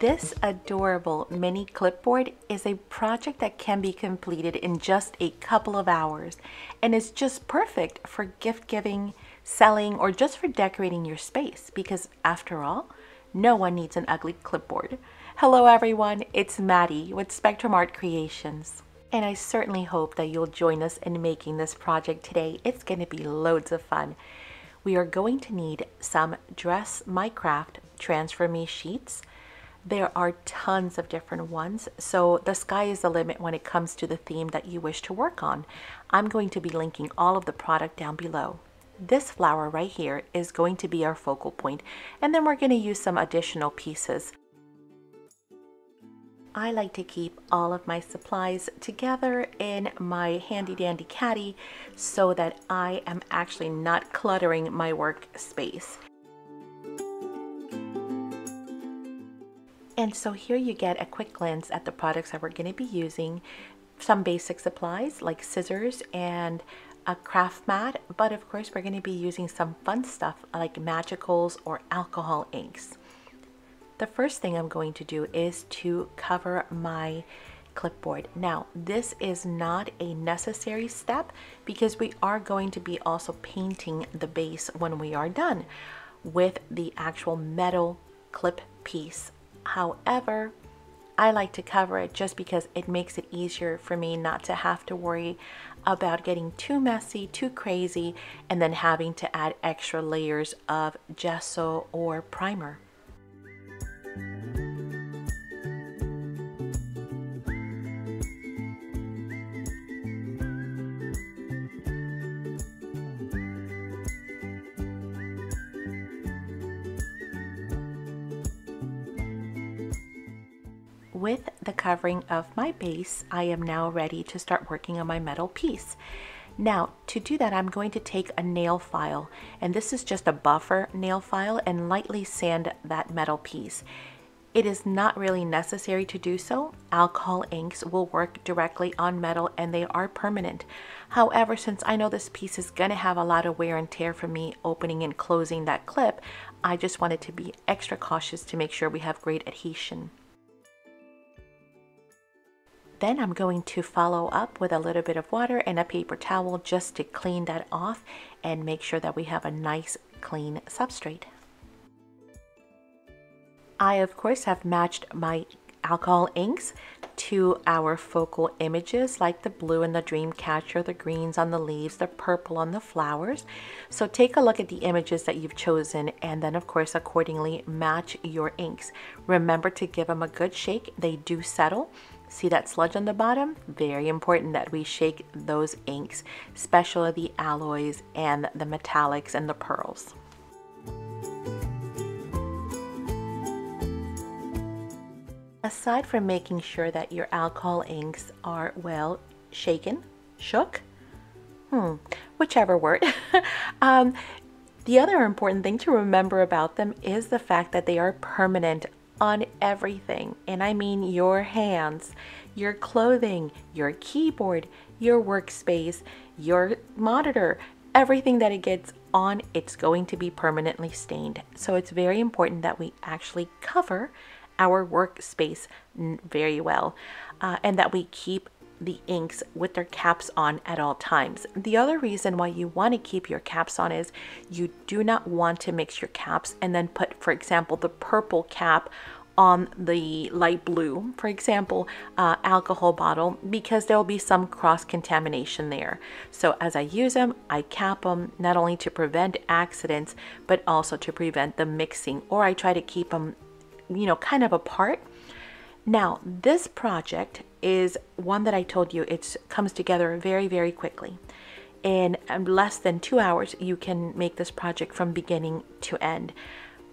This adorable mini clipboard is a project that can be completed in just a couple of hours and is just perfect for gift giving, selling, or just for decorating your space because after all, no one needs an ugly clipboard. Hello everyone, it's Maddie with Spectrum Art Creations. And I certainly hope that you'll join us in making this project today. It's going to be loads of fun. We are going to need some Dress My Craft Transfer Me sheets. There are tons of different ones, so the sky is the limit when it comes to the theme that you wish to work on. I'm going to be linking all of the product down below. This flower right here is going to be our focal point, and then we're going to use some additional pieces. I like to keep all of my supplies together in my handy dandy caddy so that I am actually not cluttering my workspace. And so here you get a quick glance at the products that we're going to be using. Some basic supplies like scissors and a craft mat, but of course we're going to be using some fun stuff like magicals or alcohol inks. The first thing I'm going to do is to cover my clipboard. Now, this is not a necessary step because we are going to be also painting the base when we are done with the actual metal clip piece. However, I like to cover it just because it makes it easier for me not to have to worry about getting too messy, too crazy, and then having to add extra layers of gesso or primer. With the covering of my base, I am now ready to start working on my metal piece. Now, to do that, I'm going to take a nail file, and this is just a buffer nail file, and lightly sand that metal piece. It is not really necessary to do so. Alcohol inks will work directly on metal and they are permanent. However, since I know this piece is going to have a lot of wear and tear from me opening and closing that clip, I just wanted to be extra cautious to make sure we have great adhesion. Then I'm going to follow up with a little bit of water and a paper towel just to clean that off and make sure that we have a nice clean substrate. I of course have matched my alcohol inks to our focal images like the blue and the dream catcher, the greens on the leaves, the purple on the flowers. So take a look at the images that you've chosen and then of course accordingly match your inks. Remember to give them a good shake. They do settle. See that sludge on the bottom? Very important that we shake those inks, especially the alloys and the metallics and the pearls. Aside from making sure that your alcohol inks are well shaken, shook, whichever word, the other important thing to remember about them is the fact that they are permanent on everything, and I mean your hands, your clothing, your keyboard, your workspace, your monitor, everything that it gets on, it's going to be permanently stained. So it's very important that we actually cover our workspace very well and that we keep the inks with their caps on at all times. The other reason why you want to keep your caps on is you do not want to mix your caps and then put, for example, the purple cap on the light blue, for example, alcohol bottle, because there will be some cross-contamination there. So as I use them, I cap them not only to prevent accidents, but also to prevent the mixing, or I try to keep them, you know, kind of apart. Now, this project is one that I told you it comes together very, very quickly. In less than 2 hours, you can make this project from beginning to end.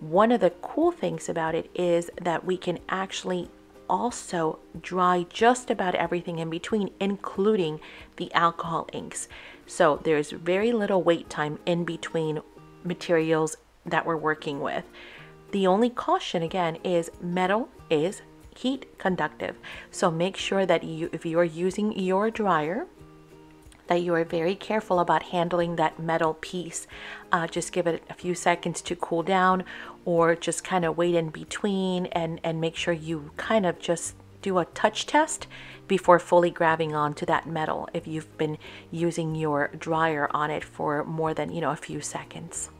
One of the cool things about it is that we can actually also dry just about everything in between, including the alcohol inks. So there's very little wait time in between materials that we're working with. The only caution again is metal is heat conductive. So make sure that if you are using your dryer, that you are very careful about handling that metal piece. Just give it a few seconds to cool down, or just kind of wait in between and make sure you kind of just do a touch test before fully grabbing onto that metal if you've been using your dryer on it for more than, a few seconds.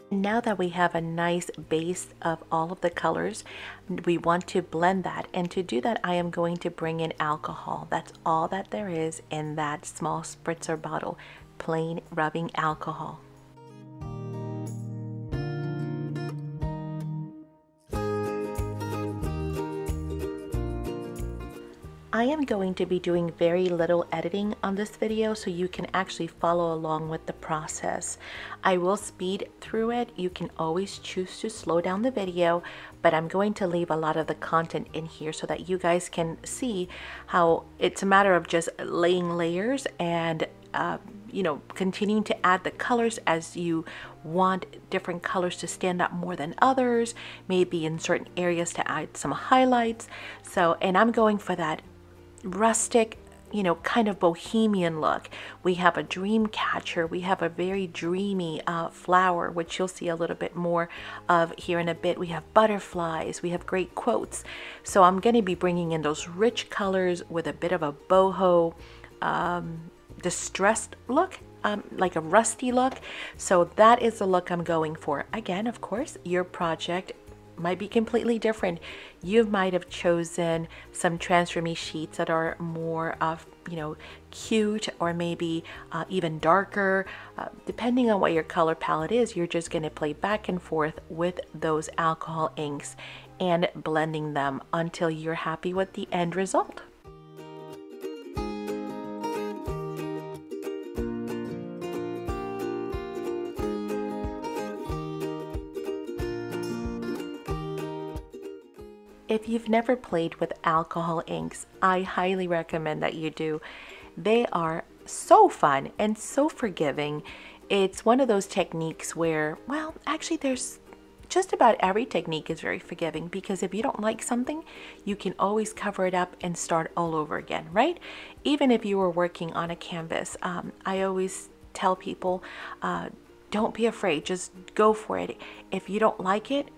Now that we have a nice base of all of the colors, we want to blend that. And to do that, I am going to bring in alcohol. That's all that there is in that small spritzer bottle, plain rubbing alcohol. I am going to be doing very little editing on this video, so you can actually follow along with the process. I will speed through it. You can always choose to slow down the video, but I'm going to leave a lot of the content in here so that you guys can see how it's a matter of just laying layers and continuing to add the colors as you want different colors to stand out more than others, maybe in certain areas to add some highlights. And I'm going for that rustic, kind of bohemian look. We have a dream catcher. We have a very dreamy flower, which you'll see a little bit more of here in a bit. We have butterflies. We have great quotes. So I'm going to be bringing in those rich colors with a bit of a boho, distressed look, like a rusty look. So that is the look I'm going for. Again, of course, your project might be completely different. You might have chosen some transfer me sheets that are more of, cute, or maybe even darker. Depending on what your color palette is, you're just going to play back and forth with those alcohol inks and blending them until you're happy with the end result. If you've never played with alcohol inks, I highly recommend that you do. They are so fun and so forgiving. It's one of those techniques where, well, actually there's just about every technique is very forgiving, because if you don't like something, you can always cover it up and start all over again, right? Even if you were working on a canvas, I always tell people, don't be afraid, just go for it. If you don't like it,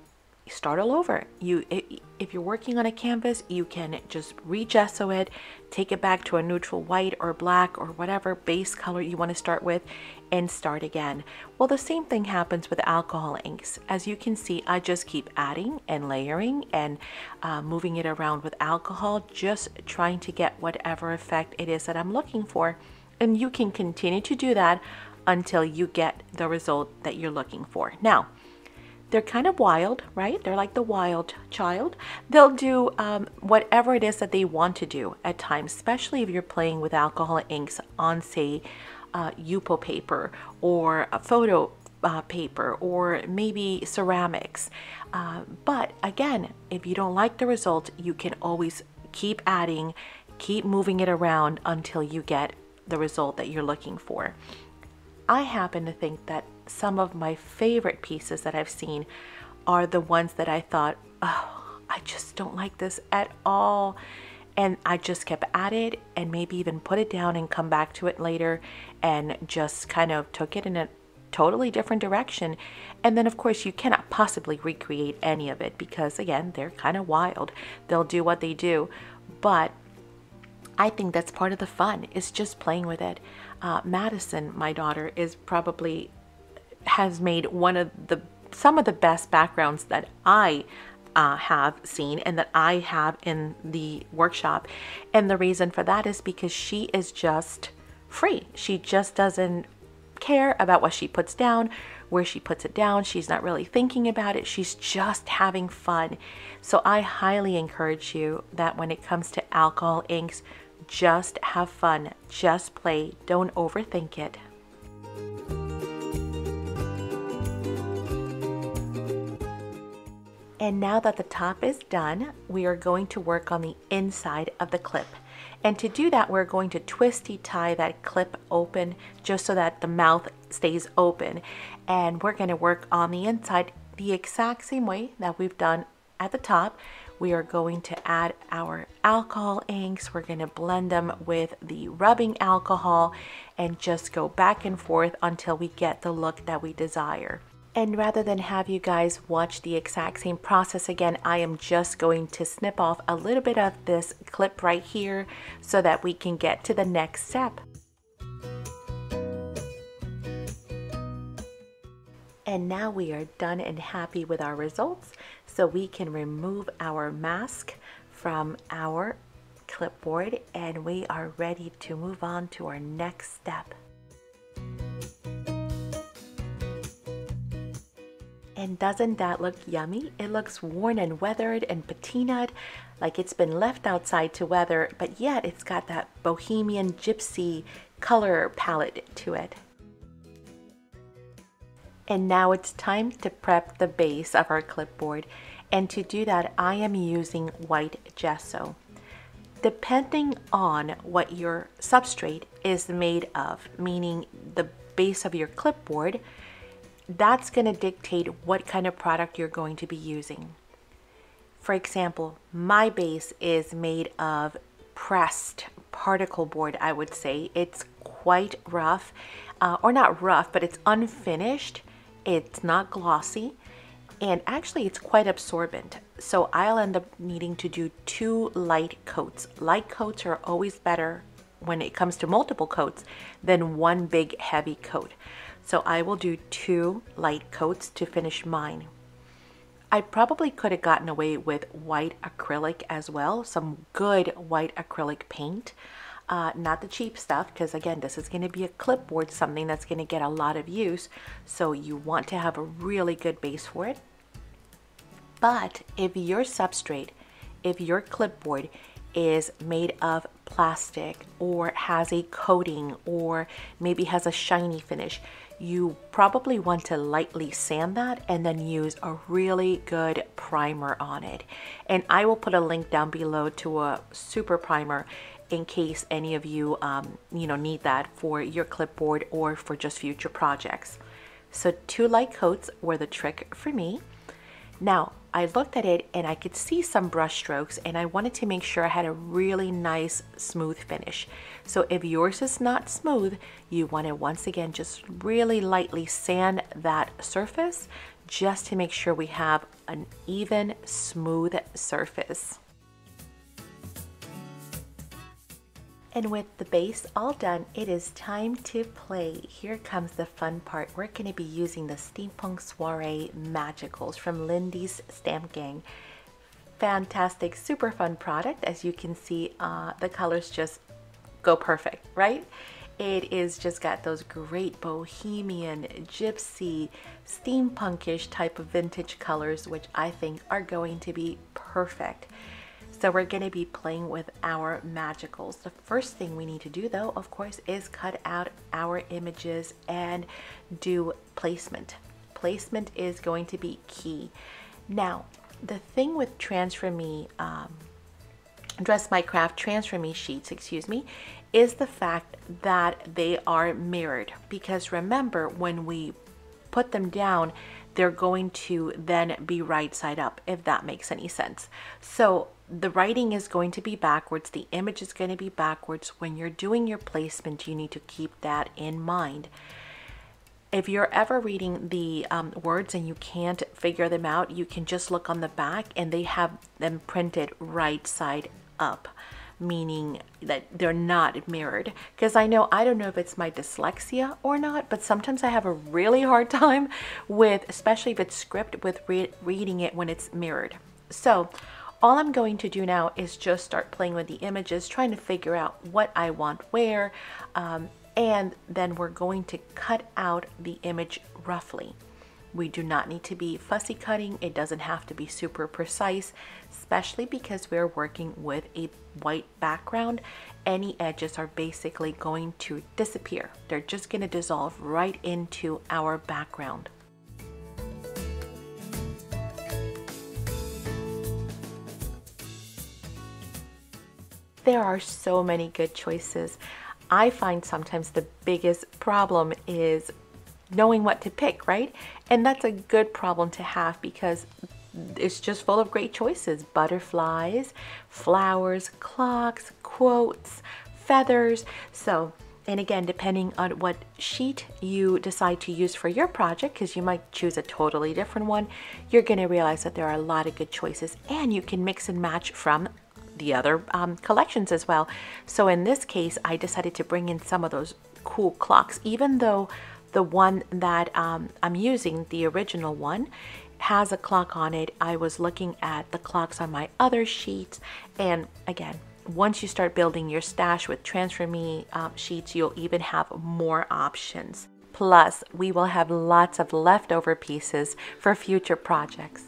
start all over. If you're working on a canvas, you can just re-gesso it, take it back to a neutral white or black or whatever base color you want to start with, and start again. Well, the same thing happens with alcohol inks. As you can see, I just keep adding and layering and moving it around with alcohol, just trying to get whatever effect it is that I'm looking for. And you can continue to do that until you get the result that you're looking for. Now, they're kind of wild, right? They're like the wild child. They'll do whatever it is that they want to do at times, especially if you're playing with alcohol inks on, say, Yupo paper or a photo paper, or maybe ceramics. But again, if you don't like the result, you can always keep adding, keep moving it around until you get the result that you're looking for. I happen to think that some of my favorite pieces that I've seen are the ones that I thought, oh, I just don't like this at all. And I just kept at it, and maybe even put it down and come back to it later, and just kind of took it in a totally different direction. And then of course you cannot possibly recreate any of it, because again, they're kind of wild. They'll do what they do. But I think that's part of the fun, is just playing with it. Madison, my daughter, has made some of the best backgrounds that I have seen and that I have in the workshop. And the reason for that is because she is just free. She just doesn't care about what she puts down, where she puts it down. She's not really thinking about it. She's just having fun. So I highly encourage you that when it comes to alcohol inks, just have fun, just play, don't overthink it. And now that the top is done, we are going to work on the inside of the clip. And to do that, we're going to twisty tie that clip open just so that the mouth stays open. And we're going to work on the inside the exact same way that we've done at the top. we are going to add our alcohol inks. We're going to blend them with the rubbing alcohol and just go back and forth until we get the look that we desire. And rather than have you guys watch the exact same process again, I am just going to snip off a little bit of this clip right here so that we can get to the next step. And now we are done and happy with our results, so we can remove our mask from our clipboard and we are ready to move on to our next step. And doesn't that look yummy? It looks worn and weathered and patinaed, like it's been left outside to weather, but yet it's got that bohemian gypsy color palette to it. And now it's time to prep the base of our clipboard. And to do that, I am using white gesso. Depending on what your substrate is made of, meaning the base of your clipboard, that's going to dictate what kind of product you're going to be using. For example, my base is made of pressed particle board, I would say. It's quite rough, or not rough, but it's unfinished. It's not glossy, and actually it's quite absorbent. So I'll end up needing to do 2 light coats. Light coats are always better when it comes to multiple coats than one big heavy coat. So I will do 2 light coats to finish mine. I probably could have gotten away with white acrylic as well, some good white acrylic paint. Not the cheap stuff, because again, this is going to be a clipboard, something that's going to get a lot of use. So you want to have a really good base for it. But if your substrate, if your clipboard is made of plastic or has a coating or maybe has a shiny finish, you probably want to lightly sand that and then use a really good primer on it. And I will put a link down below to a super primer in case any of you, need that for your clipboard or for just future projects. So 2 light coats were the trick for me. Now, I looked at it and I could see some brush strokes and I wanted to make sure I had a really nice smooth finish. So if yours is not smooth, you want to once again just really lightly sand that surface just to make sure we have an even, smooth surface. And with the base all done, it is time to play. Here comes the fun part. We're going to be using the Steampunk Soiree Magicals from Lindys Stamp Gang. Fantastic, super fun product. As you can see, the colors just go perfect, right? It is just got those great bohemian, gypsy, steampunkish type of vintage colors, which I think are going to be perfect. So we're going to be playing with our magicals. The first thing we need to do though, of course, is cut out our images and do placement. Placement is going to be key. Now, the thing with Transfer Me, Dress My Craft Transfer Me sheets, is the fact that they are mirrored. Because remember, when we put them down, they're going to then be right side up, if that makes any sense. So the writing is going to be backwards, the image is going to be backwards. When you're doing your placement, you need to keep that in mind. If you're ever reading the words and you can't figure them out, you can just look on the back and they have them printed right side up, meaning that they're not mirrored. Because I don't know if it's my dyslexia or not, but sometimes I have a really hard time with, especially if it's script, with reading it when it's mirrored. So all I'm going to do now is just start playing with the images, trying to figure out what I want where, and then we're going to cut out the image roughly. We do not need to be fussy cutting. It doesn't have to be super precise, especially because we're working with a white background. Any edges are basically going to disappear. They're just going to dissolve right into our background. There are so many good choices. I find sometimes the biggest problem is knowing what to pick, right? And that's a good problem to have, because it's just full of great choices: butterflies, flowers, clocks, quotes, feathers. So, and again, depending on what sheet you decide to use for your project, because you might choose a totally different one, you're going to realize that there are a lot of good choices, and you can mix and match from the other collections as well. So in this case, I decided to bring in some of those cool clocks, even though the one that I'm using, the original one, has a clock on it. I was looking at the clocks on my other sheets, and again, once you start building your stash with Transfer Me sheets, you'll even have more options. Plus, we will have lots of leftover pieces for future projects.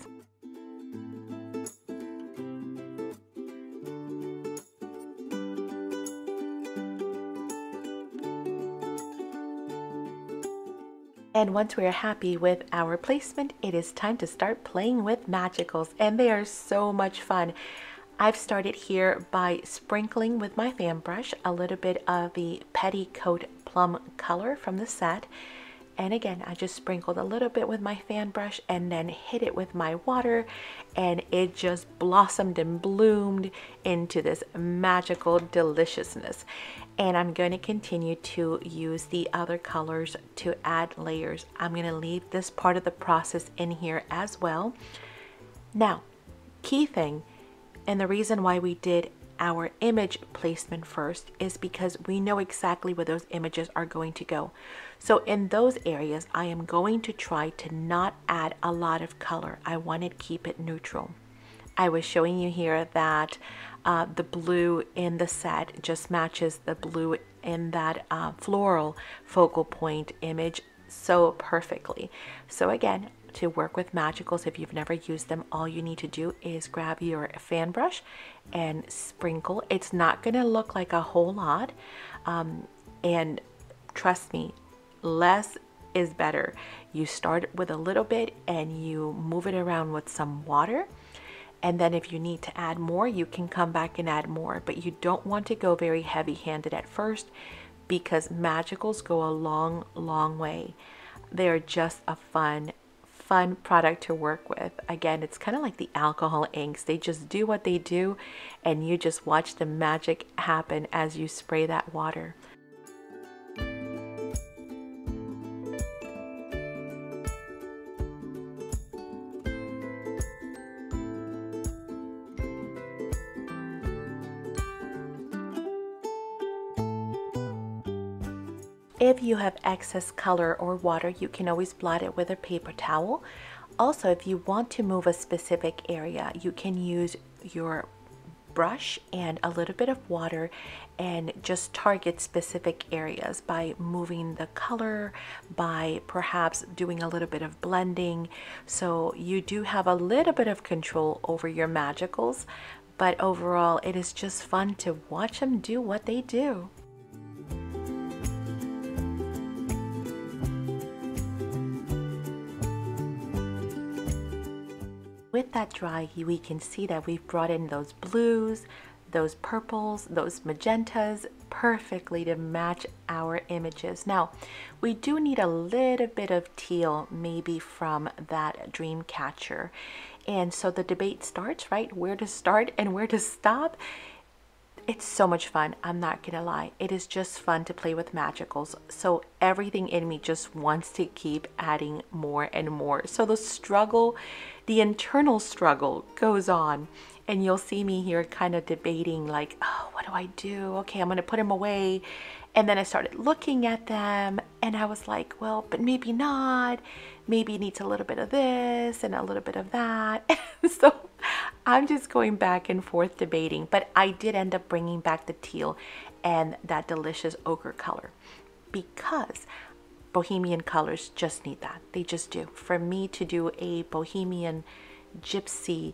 And once we are happy with our placement, it is time to start playing with magicals, and they are so much fun. I've started here by sprinkling with my fan brush a little bit of the Petticoat Plum color from the set. And again, I just sprinkled a little bit with my fan brush and then hit it with my water, and it just blossomed and bloomed into this magical deliciousness. And I'm going to continue to use the other colors to add layers. I'm going to leave this part of the process in here as well. Now, key thing, and the reason why we did our image placement first is because we know exactly where those images are going to go. So in those areas, I am going to try to not add a lot of color. I want to keep it neutral. I was showing you here that the blue in the set just matches the blue in that floral focal point image so perfectly. So again, to work with magicals, if you've never used them, all you need to do is grab your fan brush and sprinkle. It's not going to look like a whole lot, and trust me, less is better. You start with a little bit and you move it around with some water, and then if you need to add more, you can come back and add more, but you don't want to go very heavy-handed at first, because magicals go a long way. They're just a fun product to work with. Again, it's kind of like the alcohol inks. They just do what they do, and you just watch the magic happen as you spray that water. If you have excess color or water, you can always blot it with a paper towel. Also, if you want to move a specific area, you can use your brush and a little bit of water and just target specific areas by moving the color, by perhaps doing a little bit of blending. So you do have a little bit of control over your magicals, but overall it is just fun to watch them do what they do. With that dry, we can see that we've brought in those blues, those purples, those magentas perfectly to match our images. Now, we do need a little bit of teal, maybe from that dream catcher. And so the debate starts, right? Where to start and where to stop. It's so much fun, I'm not gonna lie. It is just fun to play with magicals. So everything in me just wants to keep adding more and more. So the struggle, the internal struggle goes on. And you'll see me here kind of debating like, oh, what do I do? Okay, I'm gonna put them away. And then I started looking at them and I was like, well, but maybe not. Maybe it needs a little bit of this and a little bit of that. So I'm just going back and forth debating, but I did end up bringing back the teal and that delicious ochre color, because bohemian colors just need that. They just do. For me to do a bohemian, gypsy,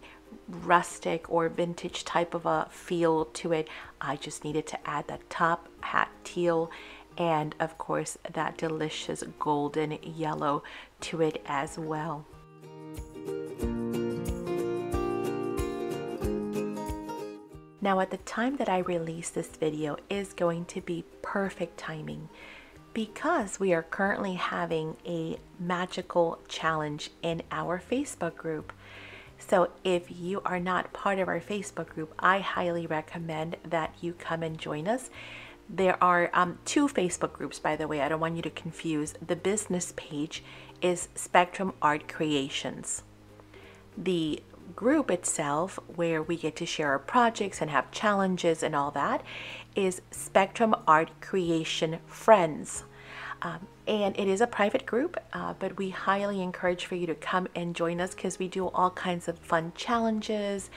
rustic or vintage type of a feel to it, I just needed to add that top hat teal and of course that delicious golden yellow to it as well. Now at the time that I release this video is going to be perfect timing, because we are currently having a magical challenge in our Facebook group. So if you are not part of our Facebook group, I highly recommend that you come and join us. There are two Facebook groups, by the way. I don't want you to confuse. The business page is Spectrum Art Creations. The group itself, where we get to share our projects and have challenges and all that, is Spectrum Art Creation Friends. And it is a private group, but we highly encourage for you to come and join us because we do all kinds of fun challenges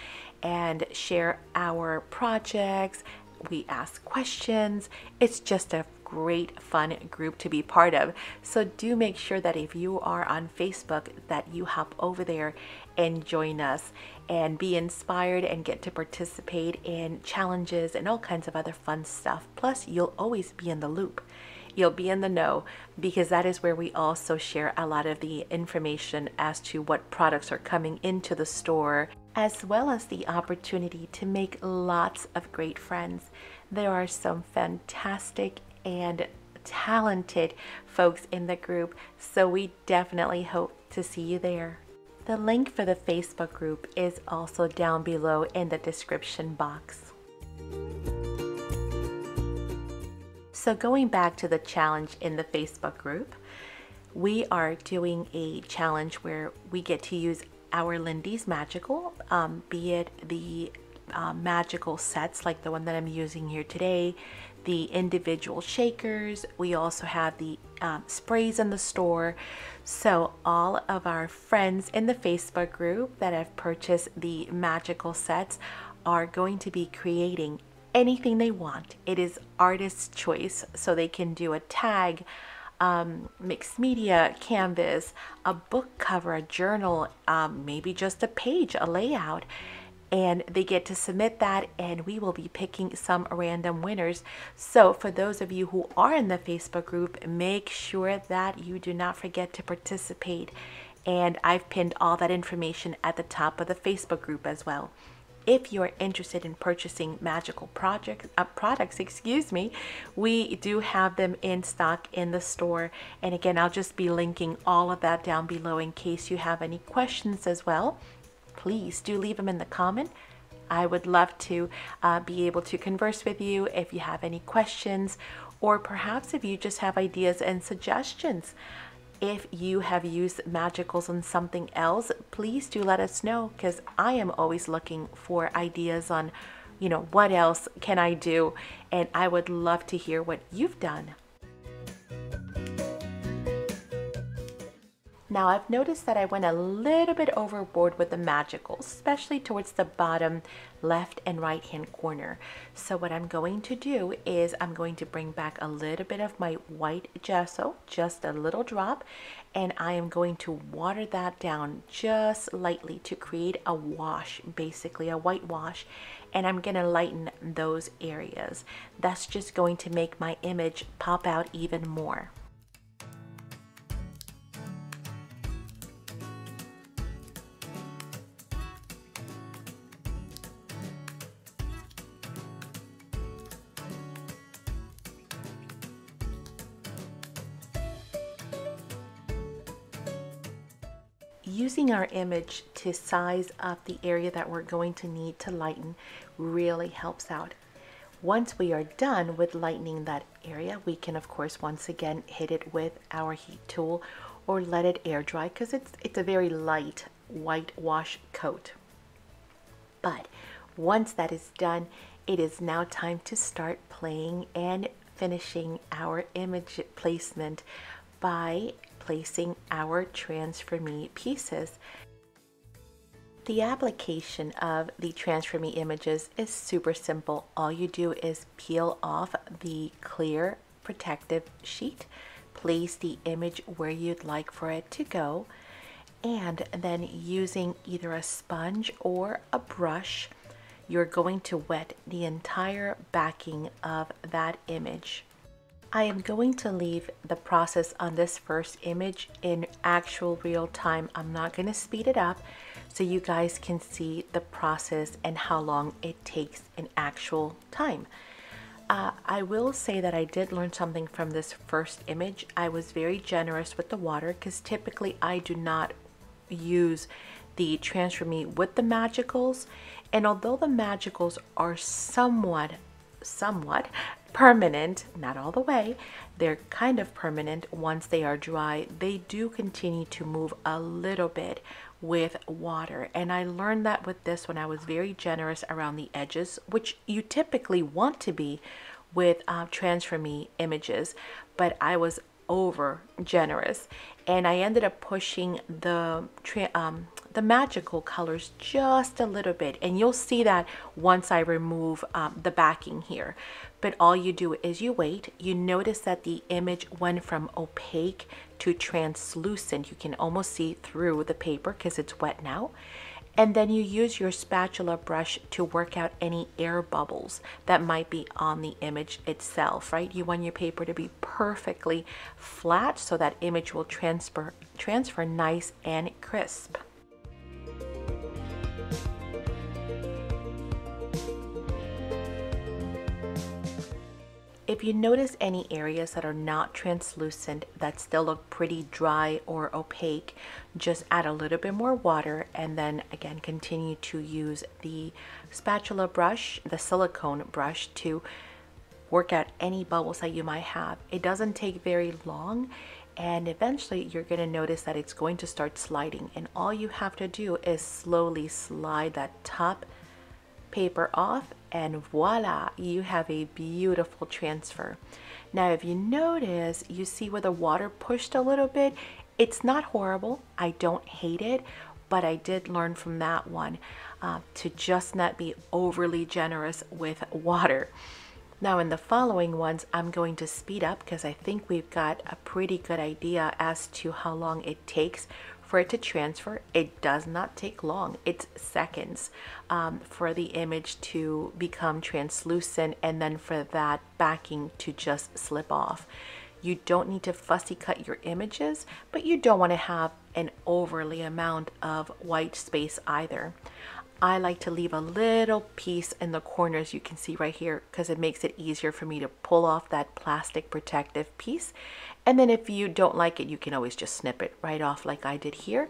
and share our projects. We ask questions. It's just a great fun group to be part of. So do make sure that if you are on Facebook that you hop over there and join us and be inspired and get to participate in challenges and all kinds of other fun stuff. Plus, you'll always be in the loop. You'll be in the know because that is where we also share a lot of the information as to what products are coming into the store, as well as the opportunity to make lots of great friends. There are some fantastic and talented folks in the group, so we definitely hope to see you there. The link for the Facebook group is also down below in the description box. So going back to the challenge in the Facebook group, we are doing a challenge where we get to use our Lindys Magical, be it the magical sets like the one that I'm using here today, the individual shakers. We also have the sprays in the store. So all of our friends in the Facebook group that have purchased the magical sets are going to be creating anything they want. It is artist's choice, so they can do a tag, mixed media, canvas, a book cover, a journal, maybe just a page, a layout, and they get to submit that, and we will be picking some random winners. So for those of you who are in the Facebook group, make sure that you do not forget to participate, and I've pinned all that information at the top of the Facebook group as well. If you're interested in purchasing magical products, we do have them in stock in the store. And again, I'll just be linking all of that down below in case you have any questions as well. Please do leave them in the comment. I would love to be able to converse with you if you have any questions, or perhaps if you just have ideas and suggestions. If you have used magicals on something else, please do let us know, because I am always looking for ideas on, what else can I do? And I would love to hear what you've done. Now I've noticed that I went a little bit overboard with the magicals, especially towards the bottom left and right hand corner. So what I'm going to do is I'm going to bring back a little bit of my white gesso, just a little drop, and I am going to water that down just lightly to create a wash, basically a white wash, and I'm going to lighten those areas. That's just going to make my image pop out even more. Using our image to size up the area that we're going to need to lighten really helps out. Once we are done with lightening that area, we can of course once again hit it with our heat tool or let it air dry, because it's a very light white wash coat. But once that is done, it is now time to start playing and finishing our image placement by placing our Transfer Me pieces. The application of the Transfer Me images is super simple. All you do is peel off the clear protective sheet, place the image where you'd like for it to go, and then using either a sponge or a brush, you're going to wet the entire backing of that image. I am going to leave the process on this first image in actual real time. I'm not going to speed it up so you guys can see the process and how long it takes in actual time. I will say that I did learn something from this first image. I was very generous with the water because typically I do not use the Transfer Me with the Magicals. And although the Magicals are somewhat permanent, not all the way, they're kind of permanent once they are dry, they do continue to move a little bit with water. And I learned that with this when I was very generous around the edges, which you typically want to be with Transfer Me images, but I was over generous, and I ended up pushing the magical colors just a little bit, and you'll see that once I remove the backing here. But all you do is you wait. You notice that the image went from opaque to translucent. You can almost see through the paper because it's wet now. And then you use your spatula brush to work out any air bubbles that might be on the image itself, right? You want your paper to be perfectly flat so that image will transfer nice and crisp. If you notice any areas that are not translucent that still look pretty dry or opaque, just add a little bit more water, and then again continue to use the spatula brush, the silicone brush, to work out any bubbles that you might have. It doesn't take very long, and eventually you're going to notice that it's going to start sliding, and all you have to do is slowly slide that top paper off, and voila, you have a beautiful transfer. Now if you notice, you see where the water pushed a little bit. It's not horrible, I don't hate it, but I did learn from that one to just not be overly generous with water. Now in the following ones, I'm going to speed up because I think we've got a pretty good idea as to how long it takes for it to transfer. It does not take long. It's seconds for the image to become translucent, and then for that backing to just slip off. You don't need to fussy cut your images, but you don't want to have an overly amount of white space either. I like to leave a little piece in the corners, you can see right here, because it makes it easier for me to pull off that plastic protective piece. And then if you don't like it, you can always just snip it right off like I did here.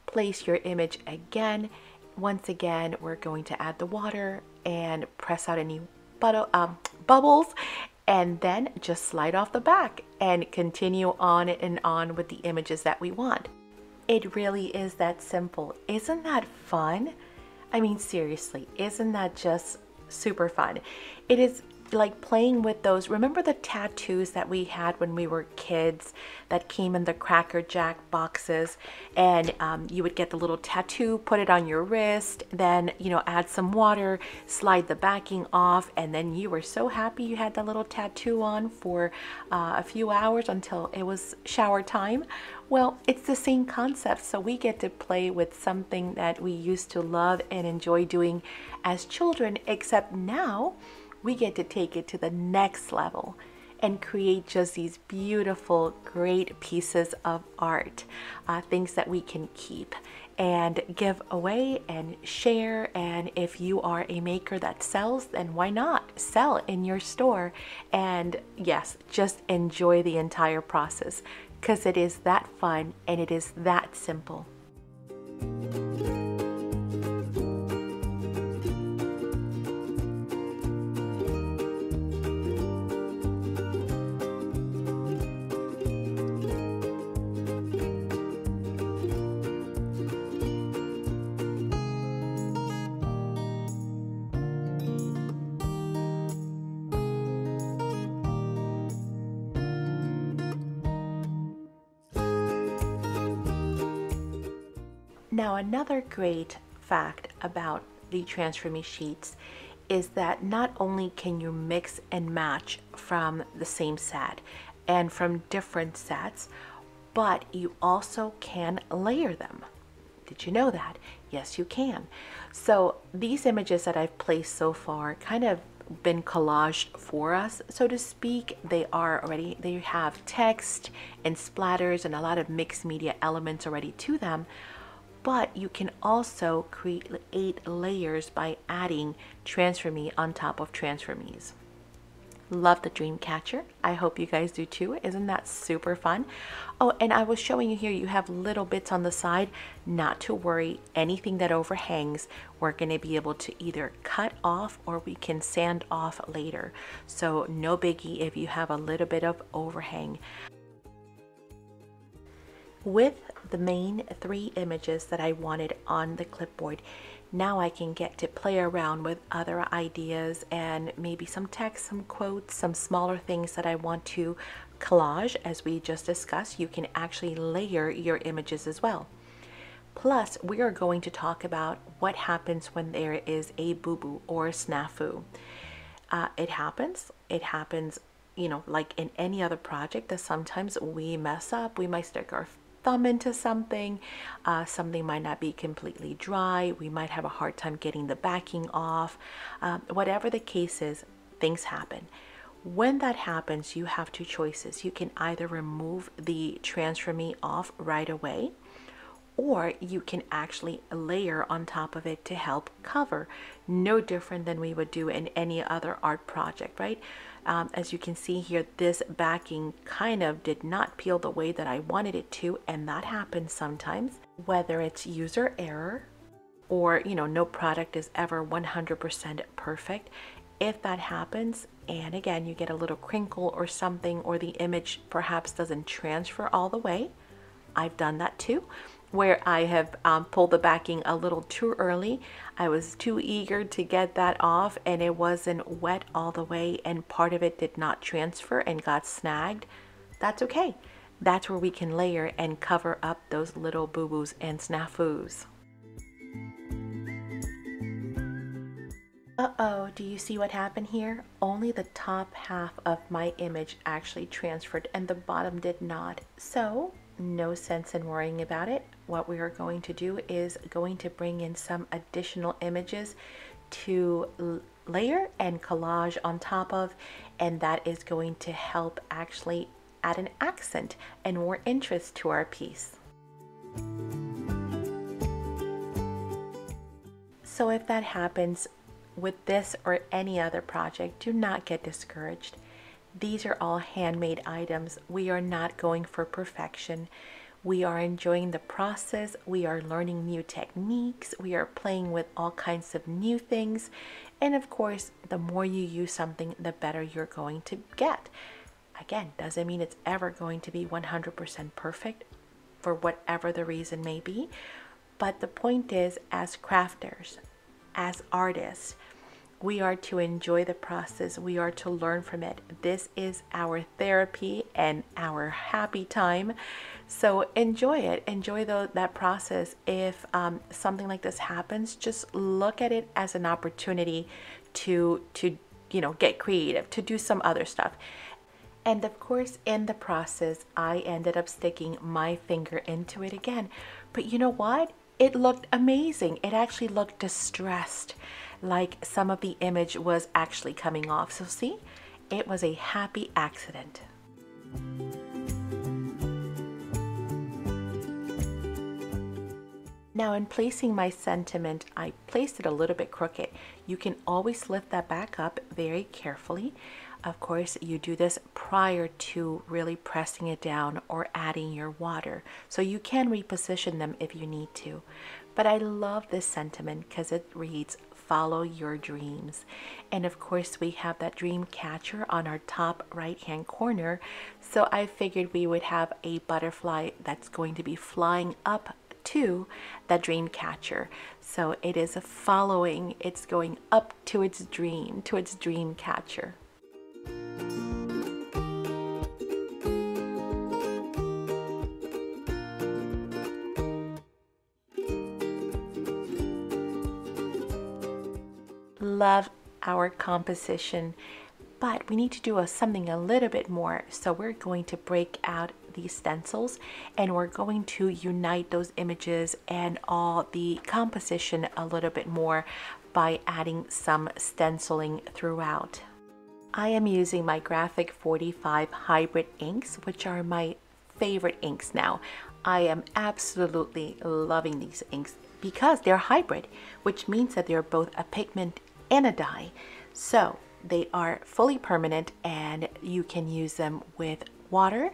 Place your image again. Once again, we're going to add the water and press out any bubbles, and then just slide off the back and continue on and on with the images that we want. It really is that simple. Isn't that fun? I mean, seriously, isn't that just super fun? It is like playing with those. Remember the tattoos that we had when we were kids that came in the Cracker Jack boxes, and you would get the little tattoo, put it on your wrist, then, you know, add some water, slide the backing off, and then you were so happy you had that little tattoo on for a few hours until it was shower time. Well, it's the same concept. So we get to play with something that we used to love and enjoy doing as children, except now we get to take it to the next level and create just these beautiful, great pieces of art, things that we can keep and give away and share. And if you are a maker that sells, then why not sell in your store? And yes, just enjoy the entire process, because it is that fun and it is that simple. Now, another great fact about the Transfer Me sheets is that not only can you mix and match from the same set and from different sets, but you also can layer them. Did you know that? Yes, you can. So these images that I've placed so far kind of been collaged for us, so to speak. They have text and splatters and a lot of mixed media elements already to them. But you can also create layers by adding Transfer Me on top of Transfer Me's. Love the dream catcher. I hope you guys do too. Isn't that super fun? Oh, and I was showing you here, you have little bits on the side. Not to worry, anything that overhangs, we're going to be able to either cut off or we can sand off later. So no biggie if you have a little bit of overhang. With the main 3 images that I wanted on the clipboard, now I can get to play around with other ideas and maybe some text, some quotes, some smaller things that I want to collage. As we just discussed, you can actually layer your images as well. Plus, we are going to talk about what happens when there is a boo-boo or a snafu. It happens, you know, like in any other project, that sometimes we mess up. We might stick our thumb into something, something might not be completely dry, we might have a hard time getting the backing off. Whatever the case is, things happen. When that happens, you have 2 choices. You can either remove the transfer me off right away, or you can actually layer on top of it to help cover. No different than we would do in any other art project, right? As you can see here, this backing kind of did not peel the way that I wanted it to, and that happens sometimes, whether it's user error or, you know, no product is ever 100% perfect. If that happens, and again, you get a little crinkle or something, or the image perhaps doesn't transfer all the way, I've done that too, where I have pulled the backing a little too early. I was too eager to get that off and it wasn't wet all the way and part of it did not transfer and got snagged. That's okay. That's where we can layer and cover up those little boo-boos and snafus. Uh-oh, do you see what happened here? Only the top half of my image actually transferred and the bottom did not. So no sense in worrying about it. What we are going to do is going to bring in some additional images to layer and collage on top of, and that is going to help actually add an accent and more interest to our piece. So if that happens with this or any other project, do not get discouraged. These are all handmade items. We are not going for perfection. We are enjoying the process. We are learning new techniques. We are playing with all kinds of new things. And of course, the more you use something, the better you're going to get. Again, doesn't mean it's ever going to be 100% perfect for whatever the reason may be. But the point is, as crafters, as artists, we are to enjoy the process. We are to learn from it. This is our therapy and our happy time. So enjoy it. Enjoy that process. If something like this happens, just look at it as an opportunity to you know, get creative, to do some other stuff. And of course, in the process, I ended up sticking my finger into it again. But you know what? It looked amazing. It actually looked distressed, like some of the image was actually coming off. So see, it was a happy accident. Now in placing my sentiment, I placed it a little bit crooked. You can always lift that back up very carefully. Of course, you do this prior to really pressing it down or adding your water. So you can reposition them if you need to. But I love this sentiment because it reads, follow your dreams. And of course, we have that dream catcher on our top right-hand corner. So I figured we would have a butterfly that's going to be flying up to that dream catcher. So it is following, it's going up to its dream catcher. Love our composition, but we need to do something a little bit more. So we're going to break out these stencils and we're going to unite those images and all the composition a little bit more by adding some stenciling throughout. I am using my Graphic 45 hybrid inks, which are my favorite inks now. I am absolutely loving these inks because they're hybrid, which means that they're both a pigment and a dye. So they are fully permanent, and you can use them with water.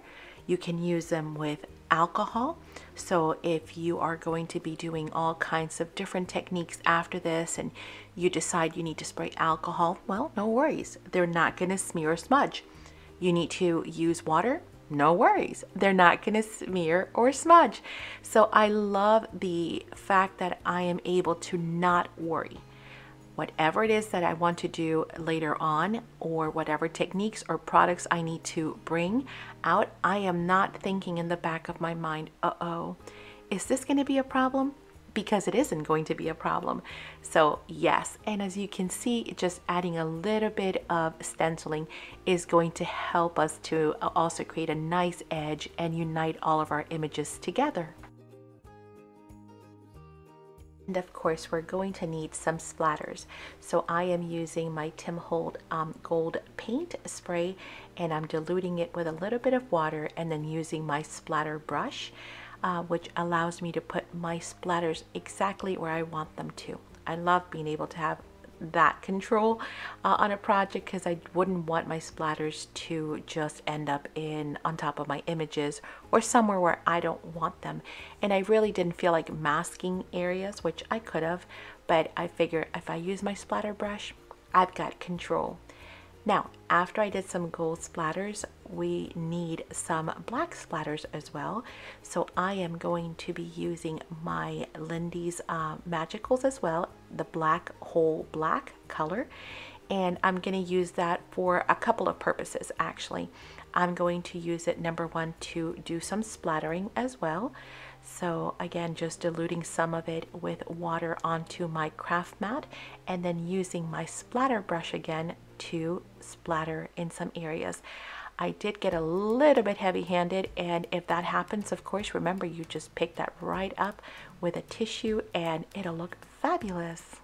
You can use them with alcohol. So if you are going to be doing all kinds of different techniques after this and you decide you need to spray alcohol, well, no worries. They're not going to smear or smudge. You need to use water, no worries. They're not going to smear or smudge. So I love the fact that I am able to not worry. Whatever it is that I want to do later on, or whatever techniques or products I need to bring out, I am not thinking in the back of my mind, uh-oh, is this going to be a problem? Because it isn't going to be a problem. So yes, and as you can see, just adding a little bit of stenciling is going to help us to also create a nice edge and unite all of our images together. And of course, we're going to need some splatters. So I am using my Tim Holtz gold paint spray, and I'm diluting it with a little bit of water and then using my splatter brush, which allows me to put my splatters exactly where I want them to. I love being able to have that control on a project, because I wouldn't want my splatters to just end up on top of my images or somewhere where I don't want them. And I really didn't feel like masking areas, which I could have, but I figure if I use my splatter brush, I've got control. Now, after I did some gold splatters, we need some black splatters as well. So I am going to be using my Lindys Magicals as well, the black whole black color. And I'm going to use that for a couple of purposes, actually. I'm going to use it, number one, to do some splattering as well. So again, just diluting some of it with water onto my craft mat, and then using my splatter brush again to splatter in some areas. I did get a little bit heavy-handed, and if that happens, of course, remember, you just pick that right up with a tissue and it'll look fabulous.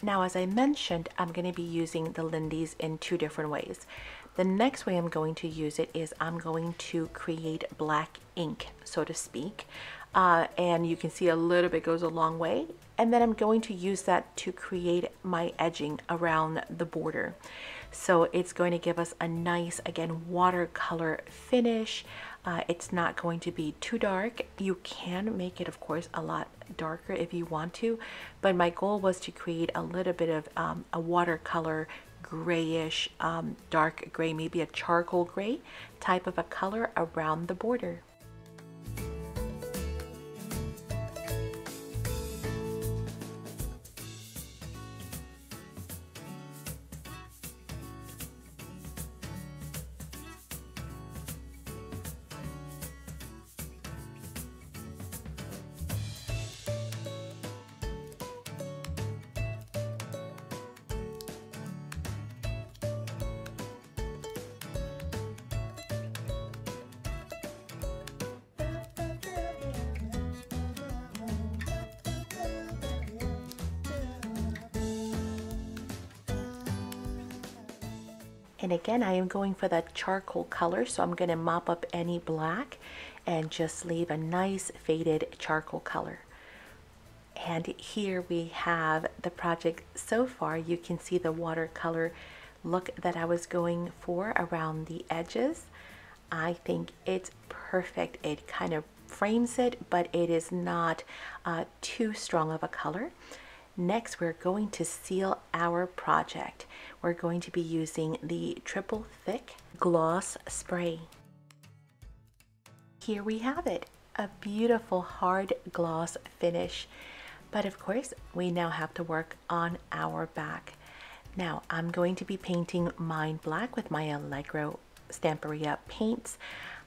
Now, as I mentioned, I'm going to be using the Lindys in two different ways. The next way I'm going to use it is I'm going to create black ink, so to speak. And you can see a little bit goes a long way. And then I'm going to use that to create my edging around the border. So it's going to give us a nice, again, watercolor finish. It's not going to be too dark. You can make it, of course, a lot darker if you want to, but my goal was to create a little bit of a watercolor grayish, dark gray, maybe a charcoal gray type of a color around the border. And again, I am going for that charcoal color, so I'm going to mop up any black and just leave a nice faded charcoal color. And here we have the project so far. You can see the watercolor look that I was going for around the edges. I think it's perfect. It kind of frames it, but it is not too strong of a color. Next, we're going to seal our project. We're going to be using the triple thick gloss spray. Here we have it, a beautiful hard gloss finish. But of course, we now have to work on our back. Now, I'm going to be painting mine black with my Allegro Stamperia paints.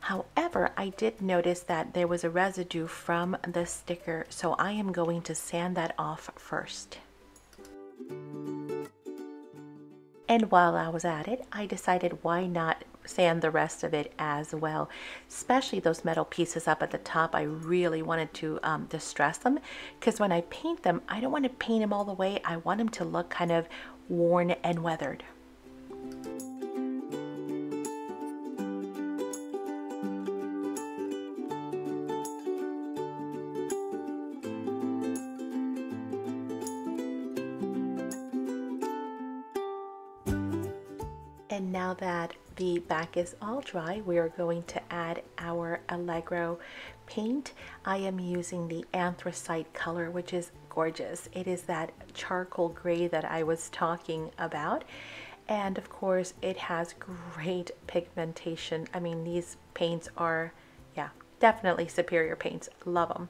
However, I did notice that there was a residue from the sticker, so I am going to sand that off first. And while I was at it, I decided why not sand the rest of it as well, especially those metal pieces up at the top. I really wanted to distress them, because when I paint them, I don't want to paint them all the way. I want them to look kind of worn and weathered. And now that the back is all dry, we are going to add our Allegro paint. I am using the anthracite color, which is gorgeous. It is that charcoal gray that I was talking about. And of course, it has great pigmentation. I mean, these paints are, yeah, definitely superior paints. Love them.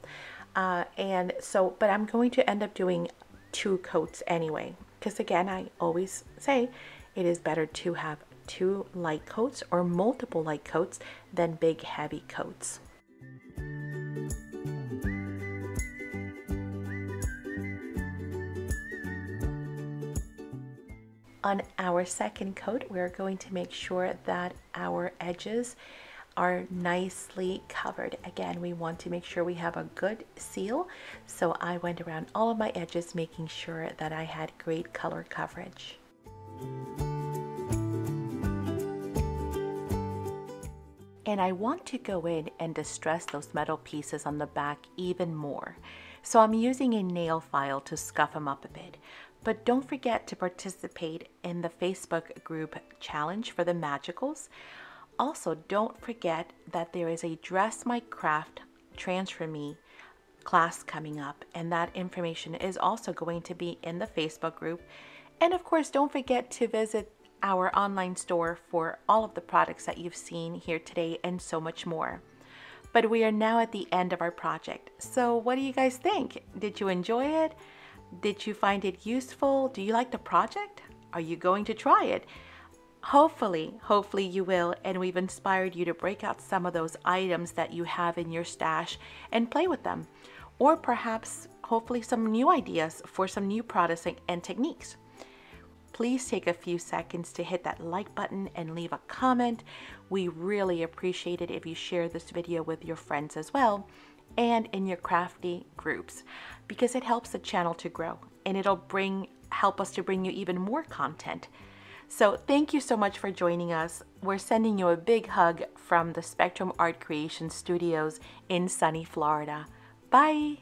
But I'm going to end up doing 2 coats anyway, because again, I always say it is better to have 2 light coats or multiple light coats than big heavy coats. On our second coat, we're going to make sure that our edges are nicely covered. Again, we want to make sure we have a good seal. So I went around all of my edges, making sure that I had great color coverage. And I want to go in and distress those metal pieces on the back even more. So I'm using a nail file to scuff them up a bit. But don't forget to participate in the Facebook group challenge for the magicals. Also, don't forget that there is a Dress My Craft Transfer Me class coming up, and that information is also going to be in the Facebook group. And of course, don't forget to visit our online store for all of the products that you've seen here today and so much more. But we are now at the end of our project. So what do you guys think? Did you enjoy it? Did you find it useful? Do you like the project? Are you going to try it? Hopefully you will, and we've inspired you to break out some of those items that you have in your stash and play with them. Or perhaps, hopefully, some new ideas for some new products and techniques. Please take a few seconds to hit that like button and leave a comment. We really appreciate it if you share this video with your friends as well and in your crafty groups, because it helps the channel to grow and it'll help us to bring you even more content. So thank you so much for joining us. We're sending you a big hug from the Spectrum Art Creation Studios in sunny Florida. Bye!